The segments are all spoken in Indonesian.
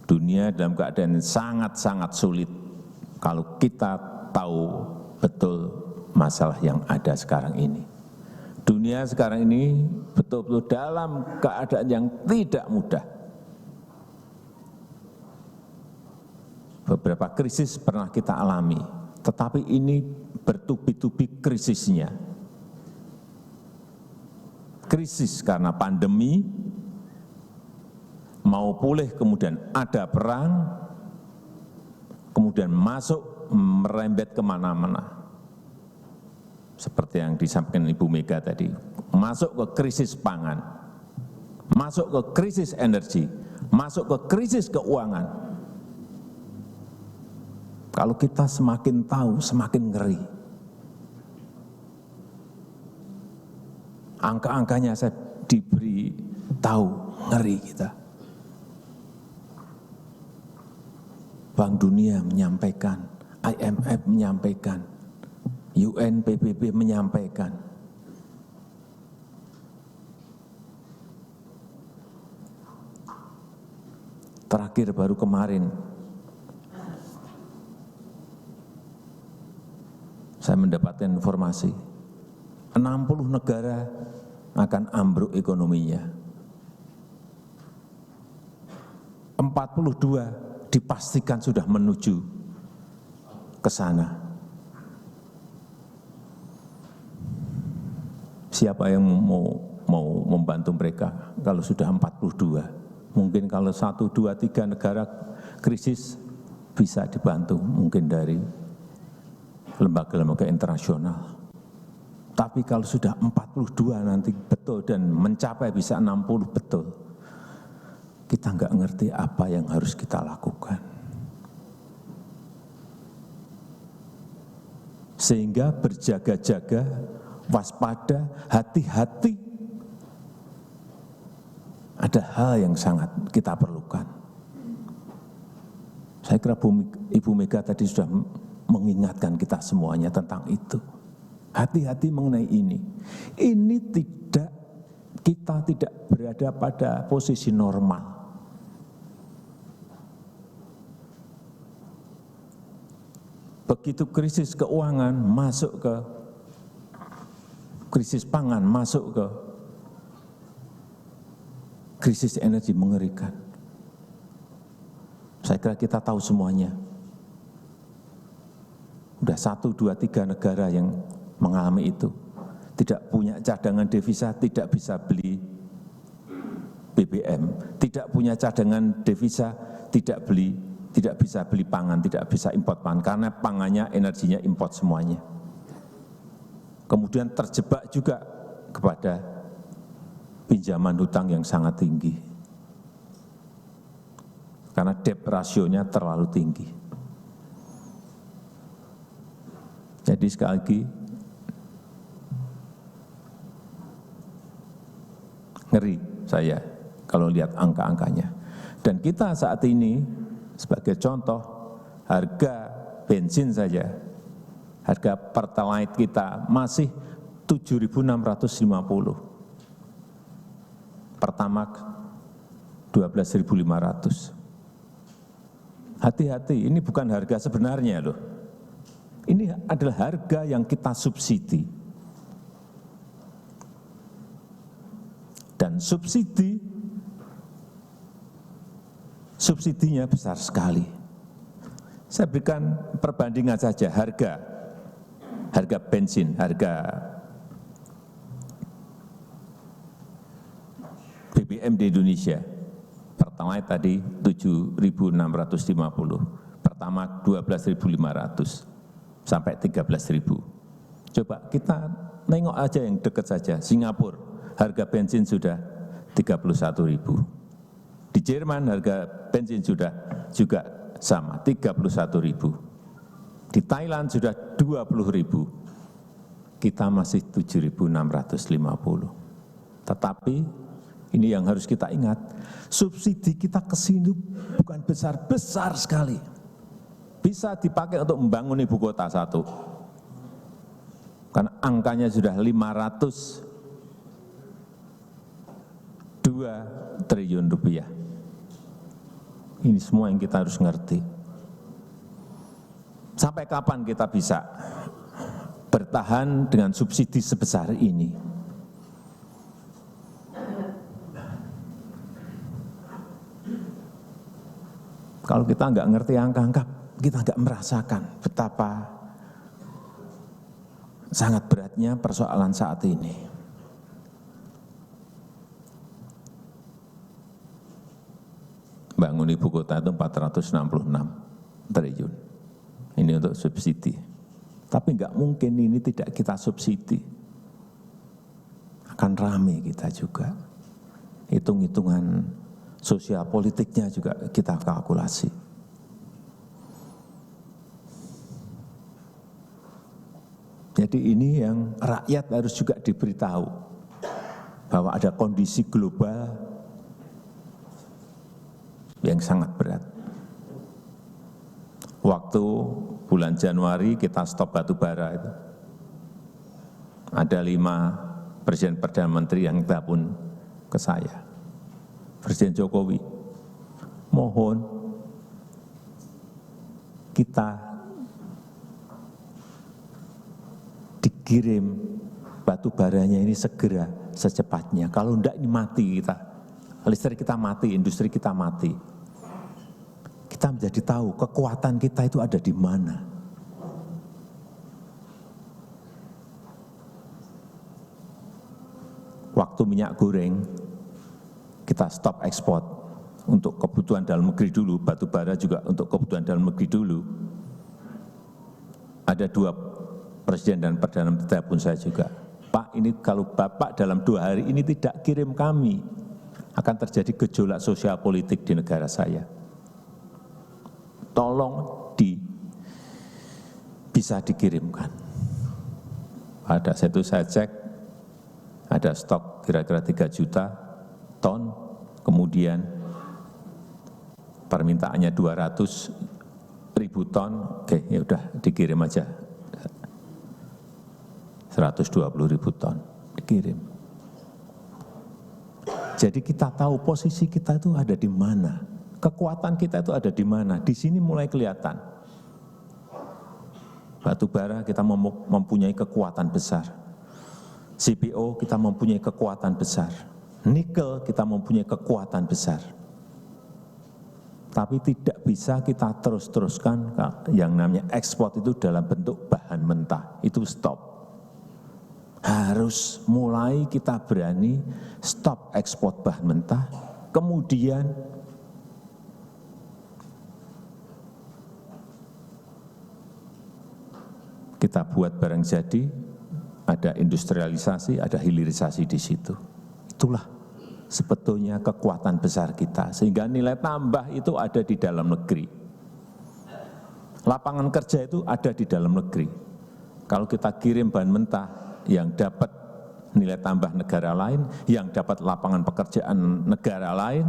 Dunia dalam keadaan sangat-sangat sulit kalau kita tahu betul masalah yang ada sekarang ini. Dunia sekarang ini betul-betul dalam keadaan yang tidak mudah. Beberapa krisis pernah kita alami, tetapi ini bertubi-tubi krisisnya. Krisis karena pandemi, mau pulih kemudian ada perang, kemudian masuk merembet kemana-mana. Seperti yang disampaikan Ibu Mega tadi, masuk ke krisis pangan, masuk ke krisis energi, masuk ke krisis keuangan. Kalau kita semakin tahu, semakin ngeri. Angka-angkanya saya diberi tahu, ngeri kita. Bank Dunia menyampaikan, IMF menyampaikan, UN, PBB menyampaikan. Terakhir baru kemarin, saya mendapatkan informasi, 60 negara akan ambruk ekonominya. 42 dipastikan sudah menuju ke sana. Siapa yang mau membantu mereka kalau sudah 42? Mungkin kalau 1, 2, 3 negara krisis bisa dibantu mungkin dari lembaga-lembaga internasional. Tapi kalau sudah 42 nanti betul dan mencapai bisa 60 betul, kita nggak ngerti apa yang harus kita lakukan. Sehingga berjaga-jaga, waspada, hati-hati. Ada hal yang sangat kita perlukan. Saya kira Ibu Mega tadi sudah mengingatkan kita semuanya tentang itu. Hati-hati mengenai ini. Ini kita tidak berada pada posisi normal. Begitu krisis keuangan masuk ke krisis pangan, masuk ke krisis energi, mengerikan. Saya kira kita tahu semuanya. Sudah 1, 2, 3 negara yang mengalami itu. Tidak punya cadangan devisa, tidak bisa beli BBM. Tidak punya cadangan devisa, tidak bisa beli pangan, tidak bisa import pangan. Karena pangannya, energinya import semuanya. Kemudian terjebak juga kepada pinjaman hutang yang sangat tinggi. Karena debt rasionya terlalu tinggi. Jadi sekali lagi, ngeri saya kalau lihat angka-angkanya. Dan kita saat ini, sebagai contoh, harga bensin saja, harga Pertalite kita masih 7.650. Pertamax 12.500. Hati-hati, ini bukan harga sebenarnya loh. Ini adalah harga yang kita subsidi. Dan subsidinya besar sekali. Saya berikan perbandingan saja harga bensin, harga BBM di Indonesia. Pertamax tadi 7.650, Pertamax 12.500 sampai 13.000. Coba kita nengok aja yang dekat saja, Singapura, harga bensin sudah 31.000. Di Jerman harga bensin sudah juga sama, 31.000. Di Thailand sudah 20.000. Kita masih 7.650. Tetapi ini yang harus kita ingat, subsidi kita ke sini bukan besar-besar sekali. Bisa dipakai untuk membangun ibu kota satu. Karena angkanya sudah 502 triliun rupiah. Ini semua yang kita harus ngerti. Sampai kapan kita bisa bertahan dengan subsidi sebesar ini? Kalau kita nggak ngerti angka-angka, kita nggak merasakan betapa sangat beratnya persoalan saat ini. Bangun ibu kota itu 466 triliun. Ini untuk subsidi. Tapi nggak mungkin ini tidak kita subsidi. Akan rame kita juga. Hitung-hitungan sosial politiknya juga kita kalkulasi. Jadi ini yang rakyat harus juga diberitahu bahwa ada kondisi global yang sangat berat. Waktu bulan Januari kita stop batu bara itu, ada 5 Presiden Perdana Menteri yang telepon ke saya. Presiden Jokowi, mohon kita dikirim batu baranya ini segera, secepatnya. Kalau enggak ini mati kita, listrik kita mati, industri kita mati. Kita menjadi tahu kekuatan kita itu ada di mana. Waktu minyak goreng, kita stop ekspor untuk kebutuhan dalam negeri dulu, batu bara juga untuk kebutuhan dalam negeri dulu. Ada 2 Presiden dan Perdana Menteri pun saya juga, Pak, ini kalau Bapak dalam 2 hari ini tidak kirim kami, akan terjadi gejolak sosial politik di negara saya. Tolong bisa dikirimkan. Pada saat itu saya cek, ada stok kira-kira 3 juta ton, kemudian permintaannya 200.000 ton, oke ya udah dikirim aja. 120.000 ton dikirim. Jadi kita tahu posisi kita itu ada di mana. Kekuatan kita itu ada di mana? Di sini mulai kelihatan. Batu bara kita mempunyai kekuatan besar. CPO kita mempunyai kekuatan besar. Nikel kita mempunyai kekuatan besar. Tapi tidak bisa kita terus-teruskan yang namanya ekspor itu dalam bentuk bahan mentah. Itu stop. Harus mulai kita berani stop ekspor bahan mentah. Kemudian kita buat barang jadi, ada industrialisasi, ada hilirisasi di situ. Itulah sebetulnya kekuatan besar kita, sehingga nilai tambah itu ada di dalam negeri. Lapangan kerja itu ada di dalam negeri. Kalau kita kirim bahan mentah yang dapat nilai tambah negara lain, yang dapat lapangan pekerjaan negara lain,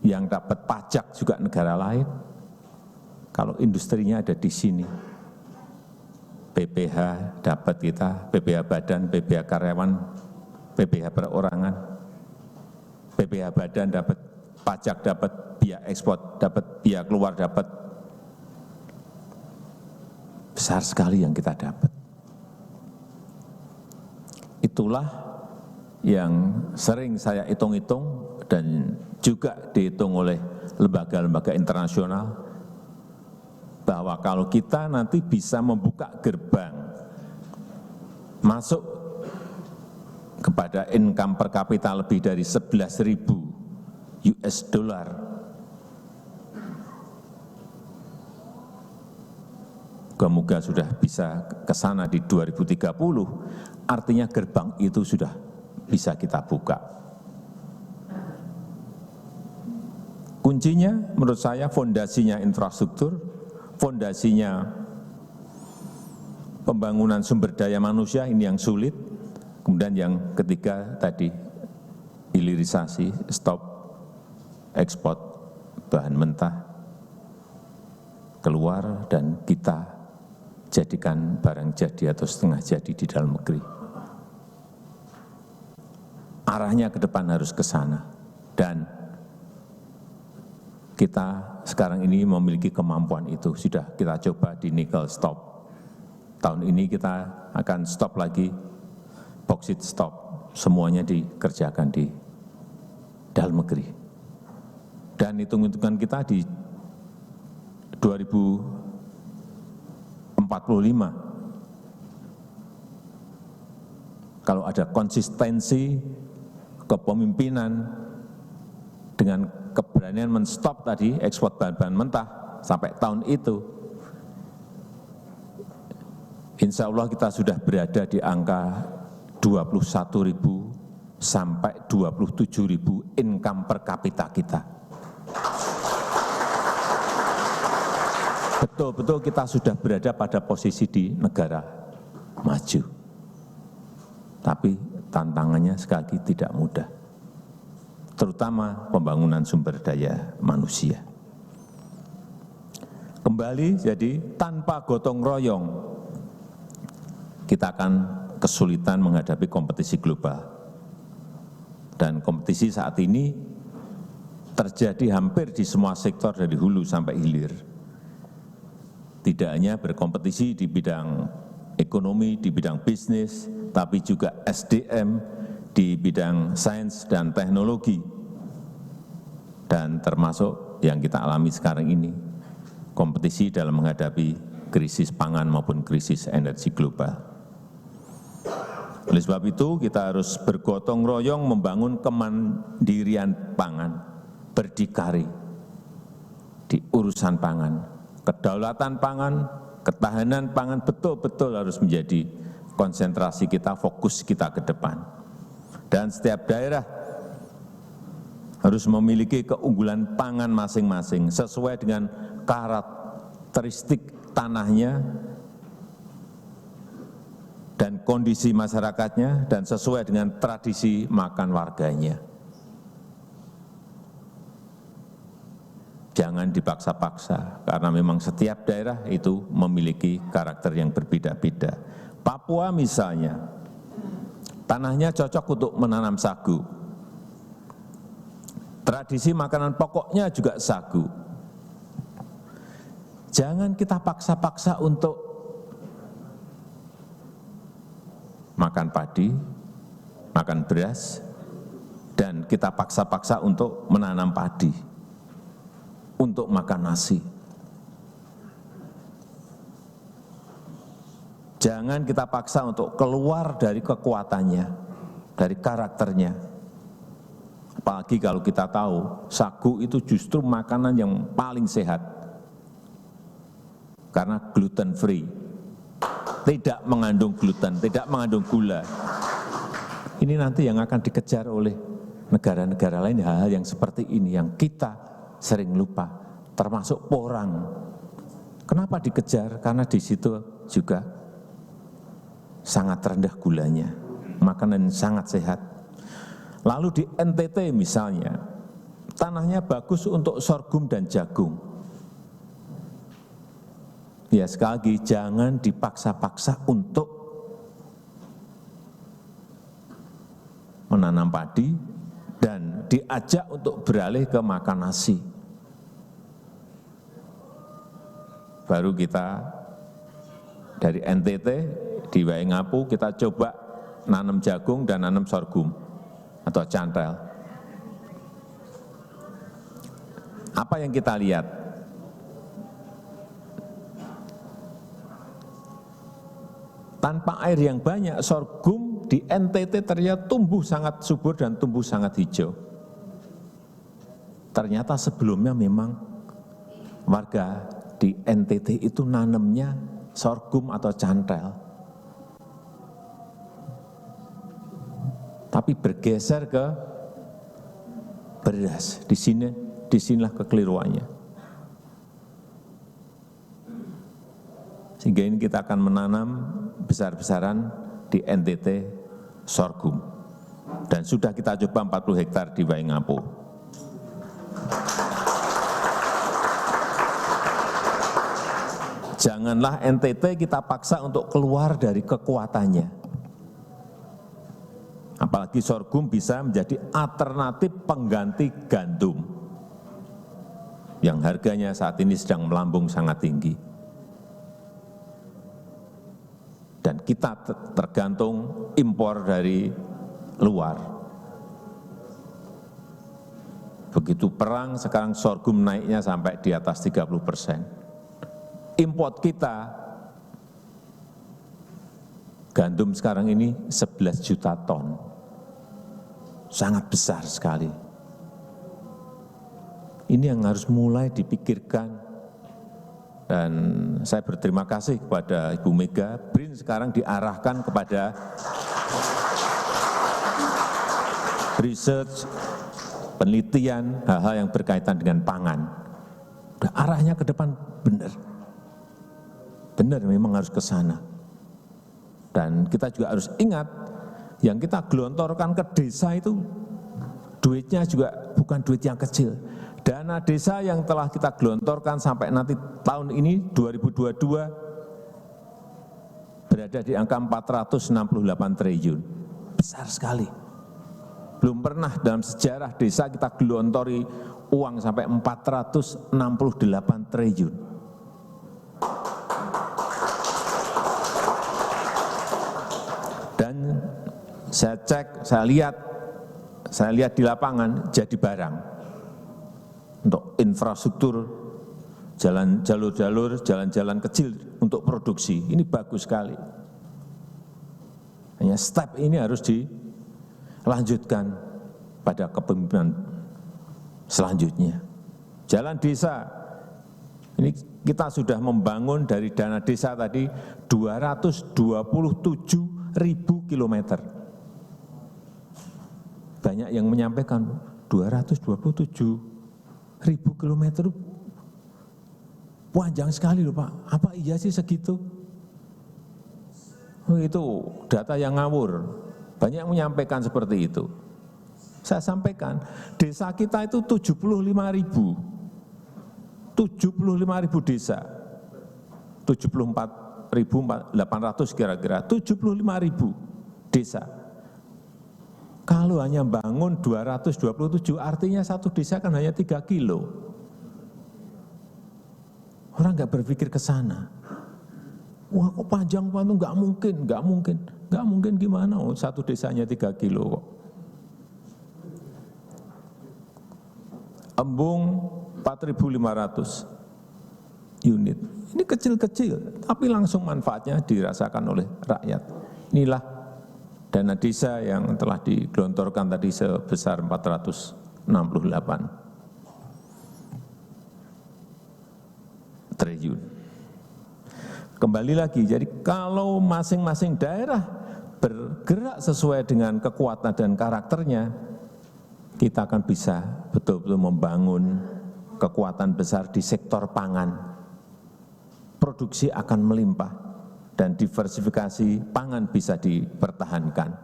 yang dapat pajak juga negara lain, kalau industrinya ada di sini, PPH dapat kita, PPH badan, PPH karyawan, PPH perorangan, PPH badan dapat, pajak dapat, biaya ekspor dapat, biaya keluar dapat. Besar sekali yang kita dapat. Itulah yang sering saya hitung-hitung dan juga dihitung oleh lembaga-lembaga internasional, bahwa kalau kita nanti bisa membuka gerbang masuk kepada income per kapita lebih dari 11.000 US dollar, moga-moga sudah bisa ke sana di 2030, artinya gerbang itu sudah bisa kita buka. Kuncinya menurut saya fondasinya infrastruktur, fondasinya pembangunan sumber daya manusia, ini yang sulit. Kemudian yang ketiga tadi, hilirisasi, stop ekspor bahan mentah keluar dan kita jadikan barang jadi atau setengah jadi di dalam negeri. Arahnya ke depan harus ke sana. Dan kita sekarang ini memiliki kemampuan itu. Sudah kita coba di nikel stop. Tahun ini kita akan stop lagi, boksit stop. Semuanya dikerjakan di dalam negeri. Dan hitung-hitungan kita di 2045, kalau ada konsistensi kepemimpinan dengan keberanian menstop tadi ekspor bahan-bahan mentah sampai tahun itu, insya Allah kita sudah berada di angka 21.000 sampai 27.000 income per kapita kita. Betul-betul kita sudah berada pada posisi di negara maju. Tapi tantangannya sekali lagi tidak mudah. Terutama pembangunan sumber daya manusia. Kembali jadi tanpa gotong royong, kita akan kesulitan menghadapi kompetisi global. Dan kompetisi saat ini terjadi hampir di semua sektor dari hulu sampai hilir. Tidak hanya berkompetisi di bidang ekonomi, di bidang bisnis, tapi juga SDM, di bidang sains dan teknologi. Dan termasuk yang kita alami sekarang ini, kompetisi dalam menghadapi krisis pangan maupun krisis energi global. Oleh sebab itu, kita harus bergotong royong membangun kemandirian pangan, berdikari di urusan pangan. Kedaulatan pangan, ketahanan pangan betul-betul harus menjadi konsentrasi kita, fokus kita ke depan. Dan setiap daerah harus memiliki keunggulan pangan masing-masing sesuai dengan karakteristik tanahnya dan kondisi masyarakatnya dan sesuai dengan tradisi makan warganya. Jangan dipaksa-paksa, karena memang setiap daerah itu memiliki karakter yang berbeda-beda. Papua misalnya, tanahnya cocok untuk menanam sagu. Tradisi makanan pokoknya juga sagu. Jangan kita paksa-paksa untuk makan padi, makan beras, dan kita paksa-paksa untuk menanam padi, untuk makan nasi. Jangan kita paksa untuk keluar dari kekuatannya, dari karakternya. Apalagi kalau kita tahu, sagu itu justru makanan yang paling sehat. Karena gluten free, tidak mengandung gluten, tidak mengandung gula. Ini nanti yang akan dikejar oleh negara-negara lain, hal-hal yang seperti ini, yang kita sering lupa, termasuk porang. Kenapa dikejar? Karena di situ juga sangat rendah gulanya, makanan sangat sehat. Lalu di NTT misalnya, tanahnya bagus untuk sorghum dan jagung. Ya sekali lagi, jangan dipaksa-paksa untuk menanam padi dan diajak untuk beralih ke makan nasi. Baru kita dari NTT di Waingapu kita coba nanam jagung dan nanam sorghum atau cantel. Apa yang kita lihat? Tanpa air yang banyak, sorghum di NTT ternyata tumbuh sangat subur dan tumbuh sangat hijau. Ternyata sebelumnya memang warga di NTT itu nanamnya sorghum atau cantel. Tapi bergeser ke beras. Disinilah kekeliruannya. Sehingga ini kita akan menanam besar-besaran di NTT sorghum. Dan sudah kita coba 40 hektar di Waingapu. Janganlah NTT kita paksa untuk keluar dari kekuatannya. Apalagi sorghum bisa menjadi alternatif pengganti gandum. yang harganya saat ini sedang melambung sangat tinggi. Dan kita tergantung impor dari luar. Begitu perang, sekarang sorghum naiknya sampai di atas 30%. Import kita, gandum sekarang ini 11 juta ton. Sangat besar sekali. Ini yang harus mulai dipikirkan. Dan saya berterima kasih kepada Ibu Mega, BRIN sekarang diarahkan kepada research, penelitian, hal-hal yang berkaitan dengan pangan. Udah arahnya ke depan benar. Benar memang harus ke sana. Dan kita juga harus ingat, yang kita gelontorkan ke desa itu, duitnya juga bukan duit yang kecil. Dana desa yang telah kita gelontorkan sampai nanti tahun ini, 2022, berada di angka 468 triliun. Besar sekali. Belum pernah dalam sejarah desa kita gelontori uang sampai 468 triliun. Dan saya cek, saya lihat di lapangan jadi barang untuk infrastruktur, jalur-jalur, jalan-jalan kecil untuk produksi. Ini bagus sekali. Hanya step ini harus dilanjutkan pada kepemimpinan selanjutnya. Jalan desa, ini kita sudah membangun dari dana desa tadi 227.000 kilometer. Banyak yang menyampaikan 227.000 kilometer panjang sekali loh Pak. Apa iya sih segitu? Oh, itu data yang ngawur. Banyak yang menyampaikan seperti itu. Saya sampaikan, desa kita itu 75.000. 75.000 desa. 74.800 kira-kira. 75.000 desa. Kalau hanya bangun 227, artinya satu desa kan hanya 3 kilo. Orang nggak berpikir ke sana. Wah kok panjang Pak, nggak mungkin gimana, oh, satu desanya 3 kilo kok. Embung 4.500 unit, ini kecil-kecil, tapi langsung manfaatnya dirasakan oleh rakyat. Inilah dana desa yang telah digelontorkan tadi sebesar 468 triliun. Kembali lagi, jadi kalau masing-masing daerah bergerak sesuai dengan kekuatan dan karakternya, kita akan bisa betul-betul membangun kekuatan besar di sektor pangan. Produksi akan melimpah dan diversifikasi pangan bisa dipertahankan.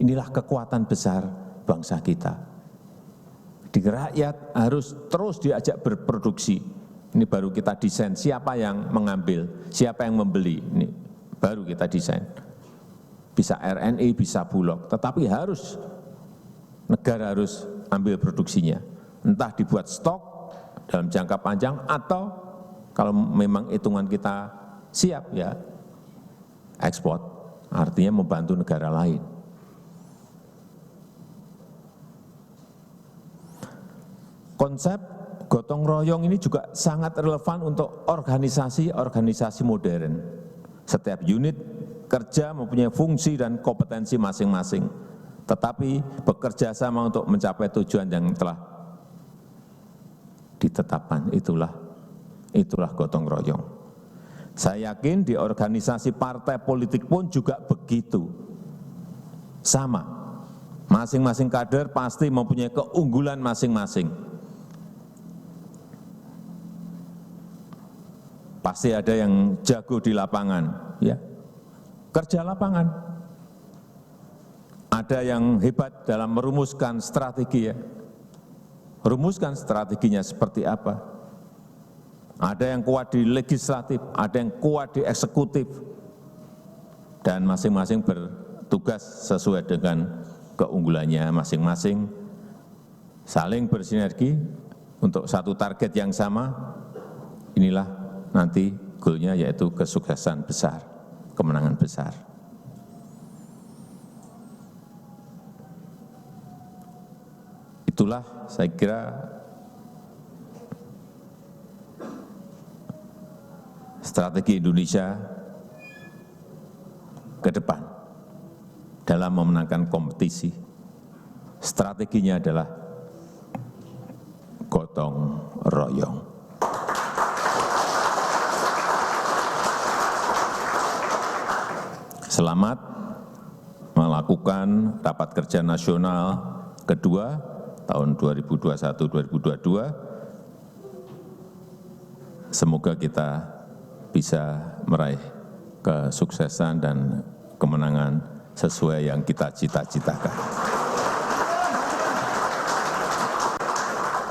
Inilah kekuatan besar bangsa kita. Di rakyat harus terus diajak berproduksi. Ini baru kita desain siapa yang mengambil, siapa yang membeli. Ini baru kita desain. Bisa RNI, bisa Bulog, tetapi negara harus ambil produksinya. Entah dibuat stok dalam jangka panjang atau kalau memang hitungan kita siap ya ekspor, artinya membantu negara lain. Konsep gotong royong ini juga sangat relevan untuk organisasi-organisasi modern. Setiap unit kerja mempunyai fungsi dan kompetensi masing-masing, tetapi bekerja sama untuk mencapai tujuan yang telah ditetapkan. Itulah gotong royong. Saya yakin di organisasi partai politik pun juga begitu. Sama, masing-masing kader pasti mempunyai keunggulan masing-masing. Pasti ada yang jago di lapangan, ya, kerja lapangan. Ada yang hebat dalam merumuskan strategi, ya, rumuskan strateginya seperti apa. Ada yang kuat di legislatif, ada yang kuat di eksekutif, dan masing-masing bertugas sesuai dengan keunggulannya masing-masing, saling bersinergi untuk satu target yang sama, inilah nanti goalnya yaitu kesuksesan besar, kemenangan besar. Itulah saya kira strategi Indonesia ke depan dalam memenangkan kompetisi. Strateginya adalah gotong royong. Selamat melakukan rapat kerja nasional kedua tahun 2021-2022. Semoga kita bisa meraih kesuksesan dan kemenangan sesuai yang kita cita-citakan.